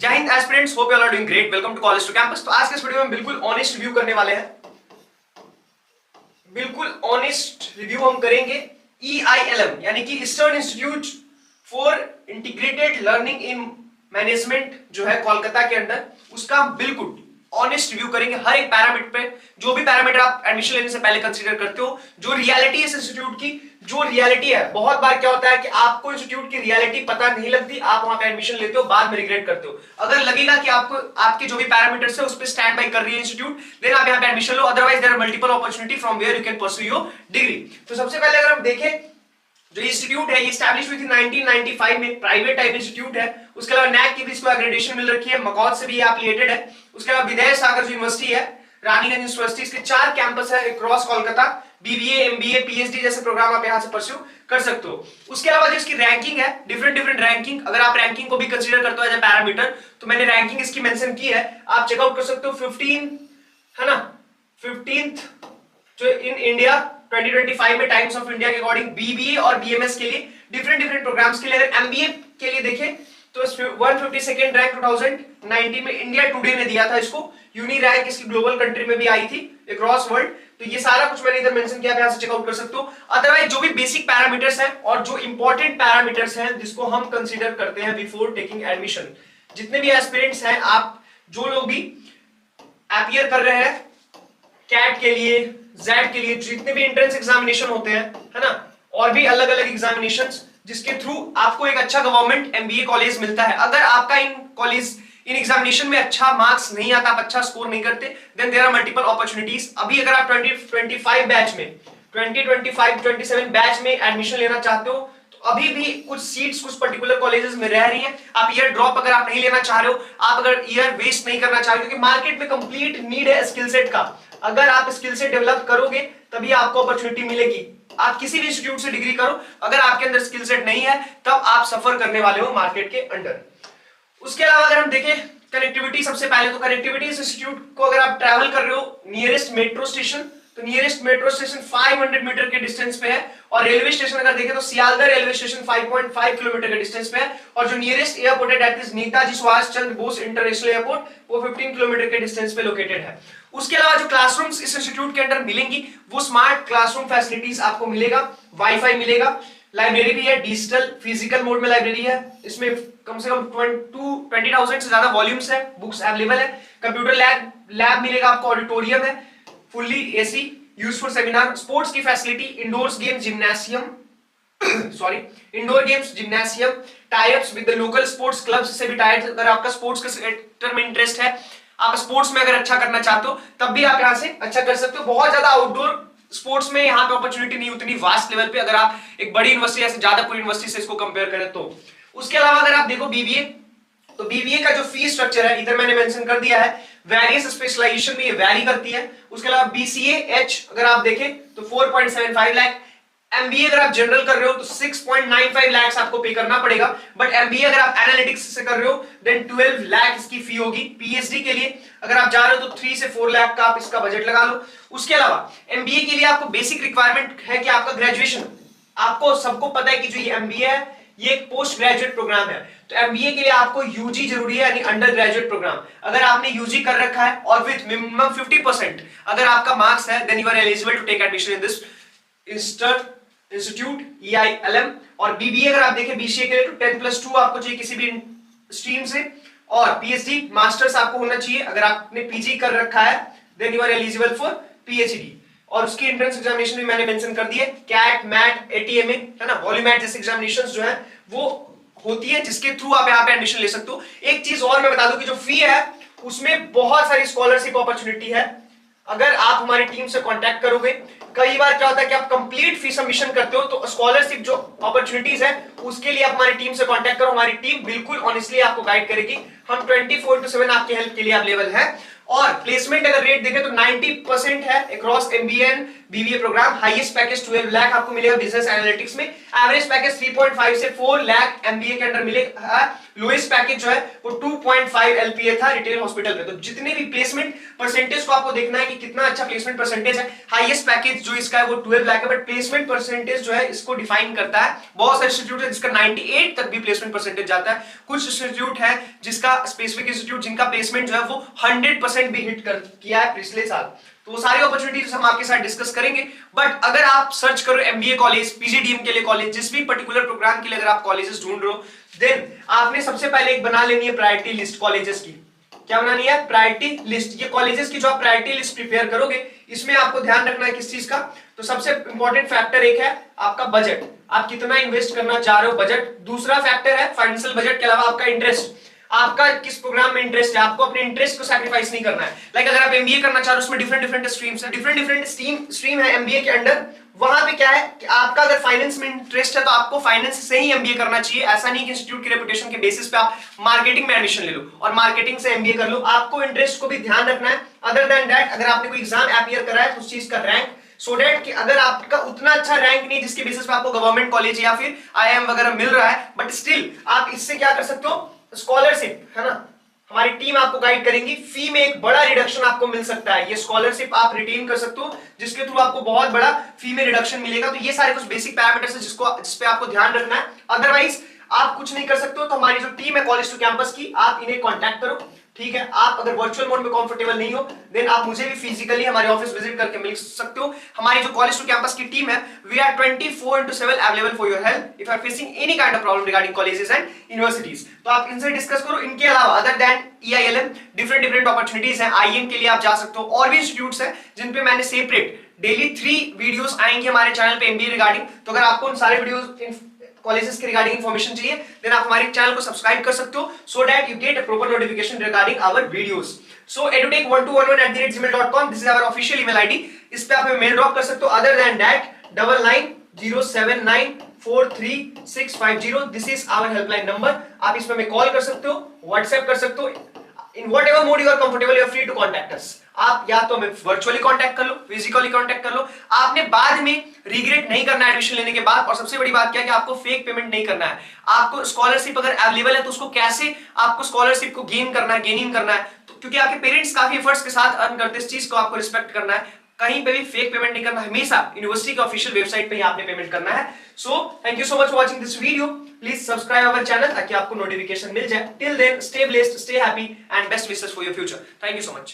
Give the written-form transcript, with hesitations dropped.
जय Hind aspirants, hope you all are doing great. Welcome to college to campus. तो आज के इस वीडियो में बिल्कुल ऑनेस्ट रिव्यू करने वाले हैं। बिल्कुल ऑनेस्ट रिव्यू हम करेंगे EILM यानी कि eastern institute for integrated learning in management जो है कोलकाता के अंदर, उसका बिल्कुल ऑनेस्ट रिव्यू करेंगे हर एक पैरामीटर पे। जो भी पैरामीटर आप एडमिशन लेने से पहले कंसीडर करते हो, जो रियलिटी है इस इंस्टीट्यूट की, जो रियलिटी है। बहुत बार क्या होता है कि आपको इंस्टीट्यूट की रियलिटी पता नहीं लगती, आप वहां पे एडमिशन लेते हो, बाद में रिग्रेट करते हो। अगर लगेगा कि आपको आपके जो भी पैरामीटर्स है उस पे स्टैंड बाय कर रही है इंस्टीट्यूट, देन आप यहां पे एडमिशन लो। Otherwise there are multiple opportunity from where you can pursue your degree. तो सबसे पहले अगर हम देखें, जो इंस्टीट्यूट है ये एस्टैब्लिश हुई थी 1995 में, प्राइवेट टाइप इंस्टीट्यूट है। उसके अलावा NAAC की भी इसको एक्रेडिटेशन मिल रखी है, मकौद से भी ये एफिलिएटेड है। उसके अलावा विदय सागर यूनिवर्सिटी है, रानीगंज यूनिवर्सिटी, इसके 4 कैंपस है across Kolkata. BBA, MBA, PhD जैसे प्रोग्राम आप यहां से परस्यू कर सकते हो। उसके अलावा जो इसकी रैंकिंग है, डिफरेंट रैंकिंग, अगर आप रैंकिंग को भी कंसीडर करते हो एज ए पैरामीटर, तो मैंने रैंकिंग इसकी मेंशन की है, आप चेकआउट कर सकते हो। 15 है ना, 15th जो इन इंडिया 2025 में टाइम्स ऑफ इंडिया के अकॉर्डिंग BBA और BMS के लिए डिफरेंट प्रोग्राम्स के लिए। अगर MBA के लिए देखें तो 152nd रैंक 2019 में इंडिया टुडे ने दिया था इसको। यूनी रैंक इसकी ग्लोबल कंट्री में भी आई थी अक्रॉस वर्ल्ड। तो ये सारा कुछ मैंने इधर मेंशन किया, आप यहां से चेकआउट कर सकते हो। अदरवाइज जो भी बेसिक पैरामीटर्स हैं और जो इंपॉर्टेंट पैरामीटर्स हैं जिसको हम कंसीडर करते हैं बिफोर टेकिंग एडमिशन, जितने भी एस्पिरेंट्स हैं, आप जो लोग भी अपीयर कर रहे हैं कैट के लिए, जेड के लिए, जितने भी एंट्रेंस एग्जामिनेशन होते हैं, है ना, और भी अलग अलग एग्जामिनेशंस जिसके थ्रू आपको एक अच्छा गवर्नमेंट MBA कॉलेज मिलता है। अगर आपका इन एग्जामिनेशन में अच्छा मार्क्स नहीं आता, आप अच्छा स्कोर नहीं करते, then there are multiple opportunities. अभी अगर आप 2025 बैच में, 2025-27 बैच में एडमिशन लेना चाहते हो, तो अभी भी कुछ सीट्स कुछ पर्टिकुलर कॉलेजेस में रह रही हैं। आप ईयर ड्रॉप अगर आप नहीं लेना चाह रहे हो, आप अगर ईयर वेस्ट नहीं करना चाह रहे हो, क्योंकि मार्केट में कंप्लीट नीड है स्किल सेट का। अगर आप स्किल सेट डेवलप करोगे तभी आपको अपॉर्चुनिटी मिलेगी। आप किसी भी इंस्टीट्यूट से डिग्री करो, अगर आपके अंदर स्किल सेट नहीं है तब आप सफर करने वाले हो मार्केट के अंडर। उसके अलावा अगर हम देखें कनेक्टिविटी, सबसे पहले तो कनेक्टिविटी इस इंस्टीट्यूट को, अगर आप ट्रैवल कर रहे हो नियरेस्ट मेट्रो स्टेशन, तो नियरेस्ट मेट्रो स्टेशन 500 मीटर के डिस्टेंस पे है। और रेलवे स्टेशन अगर देखें तो सियालदह रेलवे स्टेशन 5.5 किलोमीटर के डिस्टेंस पे है। और जो नियरेस्ट एयरपोर्ट है that is Netaji Subhash Chandra Bose international airport, वो 15 किलोमीटर के डिस्टेंस पे लोकेटेड है। उसके अलावा जो क्लासरूम्स इस इंस्टीट्यूट के अंदर मिलेंगी, वो स्मार्ट क्लासरूम फैसिलिटीज आपको मिलेगा, वाईफाई मिलेगा, लाइब्रेरी भी है, डिजिटल फिजिकल मोड में लाइब्रेरी है। इसमें कम से कम 20,000 से ज्यादा वॉल्यूम्स है, बुक्स अवेलेबल है। कंप्यूटर लैब मिलेगा आपको, ऑडिटोरियम है, fully AC, use for seminar, sports की facility, indoors game gymnasium indoor games gymnasium, tie ups with the local sports clubs से भी टाइप्स। अगर आपका स्पोर्ट्स के सेक्टर में इंटरेस्ट है, आप स्पोर्ट्स में अगर अच्छा करना चाहते हो, तब भी आप यहां से अच्छा कर सकते हो। बहुत ज्यादा आउटडोर स्पोर्ट्स में यहाँ पे अपॉर्चुनिटी नहीं उतनी वास्ट लेवल पे, अगर आप एक बड़ी यूनिवर्सिटी जैसे जादवपुर यूनिवर्सिटी से इसको कंपेयर करें तो। उसके अलावा अगर आप देखो BBA, तो BBA का जो फीस स्ट्रक्चर है इधर मैंने मेंशन कर दिया है। वेरियस स्पेशलाइजेशन में ये वैरी करती है। उसके अलावा BCA-H अगर आप देखें तो 4.75 लाख। MBA अगर आप जनरल कर रहे हो तो 6.95 लाख आपको पे करना पड़ेगा। बट MBA अगर आप एनालिटिक्स से कर रहे हो देन 12 लाख इसकी फी होगी। PhD के लिए अगर आप जा रहे हो तो 3 से 4 लाख का आप इसका बजट लगा लो। उसके अलावा MBA के लिए आपको बेसिक रिक्वायरमेंट है कि आपका ग्रेजुएशन, आपको सबको पता है कि जो ये MBA है ये एक पोस्ट ग्रेजुएट प्रोग्राम है। तो MBA के लिए आपको UG जरूरी है, यानी अंडर ग्रेजुएट प्रोग्राम। अगर आपने UG कर रखा है और विद मिनिमम 50% अगर आपका मार्क्स है, then you are eligible to take admission in this institute EILM। और BBA अगर आप देखें BCA के लिए तो 10+2 आपको चाहिए किसी भी स्ट्रीम से, और PhD मास्टर्स आपको होना चाहिए। अगर आपने PG कर रखा है then you are eligible for PhD। और उसकी एंट्रेंस एग्जामिनेशन भी मैंने मेंशन कर दी है, कैट, मैट, ATMA, है ना, वॉल्यूमैट जैसे एग्जामिनेशंस जो है वो होती है, जिसके थ्रू आप यहाँ पे एडमिशन ले सकते हो। एक चीज और मैं बता दूं कि जो फी है उसमें बहुत सारी स्कॉलरशिप अपॉर्चुनिटी है। अगर आप हमारी टीम से कांटेक्ट करोगे, कई बार क्या होता है कि आप कंप्लीट फी सबमिशन करते हो, तो स्कॉलरशिप जो अपॉर्चुनिटीज है उसके लिए आप हमारी टीम से कांटेक्ट करो। हमारी टीम बिल्कुल ऑनेस्टली आपको गाइड करेगी। हम 24/7 आपके हेल्प के लिए अवेलेबल है। और प्लेसमेंट अगर रेट देखें तो 90% है across MBA and BBA program. Highest package 12 lakh आपको मिलेगा बिजनेस एनालिटिक्स में, एवरेज पैकेज 3.5 से 4 लाख एमबीए के अंदर मिलेगा, लोएस्ट पैकेज जो है वो 2.5 एलपीए था रिटेल हॉस्पिटल पे। तो जितने भी प्लेसमेंट परसेंटेज को आपको देखना है कि कितना अच्छा प्लेसमेंट परसेंटेज है। हाईएस्ट पैकेज जो इसका है वो 12 लाख है, बट प्लेसमेंट परसेंटेज जो है इसको डिफाइन करता है। बहुत सारे इंस्टीट्यूट है जिसका 98 तक भी प्लेसमेंट परसेंटेज जाता है, कुछ इंस्टीट्यूट है जिसका स्पेसिफिक इंस्टीट्यूट जिनका प्लेसमेंट जो है वो 100% भी हिट कर किया है पिछले साल। तो वो सारी अपॉर्चुनिटीज हम आपके साथ डिस्कस करेंगे। बट अगर आप सर्च करो एमबीए कॉलेज, पीजीडीएम के लिए कॉलेज, जिस भी पर्टिकुलर प्रोग्राम के लिए अगर आप कॉलेजेस ढूंढ रहे हो, देन आपने सबसे पहले एक बना लेनी है प्रायोरिटी लिस्ट कॉलेजेस की। क्या बनानी है? Priority list. ये कॉलेजेस की जो आप प्रायोरिटी लिस्ट प्रिपेयर करोगे, इसमें आपको ध्यान रखना है किस चीज का? तो सबसे इंपॉर्टेंट फैक्टर एक है आपका बजट, आप कितना इन्वेस्ट करना चाह रहे हो, बजट। दूसरा फैक्टर है फाइनेंशियल बजट के अलावा आपका इंटरेस्ट, आपका किस प्रोग्राम में इंटरेस्ट है, आपको अपने इंटरेस्ट को सैक्रिफाइस नहीं करना है। लाइक अगर आप एमबीए करना चाह रहे हो, उसमें डिफरेंट स्ट्रीम्स है, डिफरेंट स्ट्रीम है एमबीए के अंडर। वहां पे क्या है कि आपका अगर फाइनेंस में इंटरेस्ट है तो आपको फाइनेंस से ही एमबीए करना चाहिए। ऐसा नहीं कि इंस्टीट्यूट की रेपुटेशन के बेसिस पे आप मार्केटिंग में एडमिशन ले लो और मार्केटिंग से एमबीए कर लो। आपको इंटरेस्ट को भी ध्यान रखना है। अदर देन दैट, अगर आपने कोई एग्जाम अपीयर करा है तो उस चीज का रैंक, सो दैट कि अगर आपका उतना अच्छा रैंक नहीं जिसके बेसिस पे आपको गवर्नमेंट कॉलेज या फिर आईआईएम वगैरह मिल रहा है, बट स्टिल आप इससे क्या कर सकते हो? स्कॉलरशिप है ना, हमारी टीम आपको गाइड करेंगी। फी में एक बड़ा रिडक्शन आपको मिल सकता है, ये स्कॉलरशिप आप रिटेन कर सकते हो जिसके थ्रू आपको बहुत बड़ा फी में रिडक्शन मिलेगा। तो ये सारे कुछ बेसिक पैरामीटर्स है जिस पे आपको ध्यान रखना है। अदरवाइज आप कुछ नहीं कर सकते हो। तो हमारी जो टीम है कॉलेज टू कैंपस की, आप इन्हें कॉन्टैक्ट करो, ठीक है। आप अगर वर्चुअल मोड में कंफर्टेबल नहीं हो, देन आप मुझे भी फिजिकली हमारे ऑफिस विजिट करके मिल सकते हो। हमारी जो कॉलेज टू कैंपस की टीम है, we are 24/7 available for your help if you are facing any kind of problem regarding colleges and universities. तो आप इनसे डिस्कस करो। इनके अलावा other than EILM different opportunities हैं। IIM के लिए आप जा सकते हो। और भी इंस्टीट्यूट्स हैं जिन पे मैंने सेपरेट डेली 3 वीडियोस आएंगे हमारे चैनल पे एमबीए रिगार्डिंग। तो अगर आपको उन सारे वीडियोस कॉलेजेस के रिगार्डिंग इंफॉर्मेशन चाहिए, देन आप हमारे चैनल को सब्सक्राइब कर सकते हो, so that you get a proper notification regarding our videos. So edutech1211@gmail.com, this is our official email ID. इस पे आप हमें मेल ड्रॉप कर सकते हो। Other than that 9907943650, this is our helpline number. आप इसमें हमें कॉल कर सकते हो, व्हाट्सएप कर सकते हो। In whatever mode you are comfortable, you are free to contact us. आप या तो हमें वर्चुअली कांटेक्ट कर लो, फिजिकली कांटेक्ट कर लो। आपने बाद में रिग्रेट नहीं करना है एडमिशन लेने के बाद। और सबसे बड़ी बात क्या है कि आपको फेक पेमेंट नहीं करना है। आपको स्कॉलरशिप अगर अवेलेबल है तो उसको कैसे आपको स्कॉलरशिप को गेन करना है, गेनिंग करना है, तो क्योंकि आपके पेरेंट्स काफी एफर्ट्स के साथ अर्न करते हैं, इस चीज को आपको रिस्पेक्ट करना है। कहीं पे भी फेक पेमेंट नहीं करना, हमेशा यूनिवर्सिटी के ऑफिशियल वेबसाइट पे ही आपने पेमेंट करना है। So thank you so much for watching this video. Please subscribe our channel ताकि आपको नोटिफिकेशन मिल जाए। Till then stay blessed, stay happy and best wishes for your future. Thank you so much.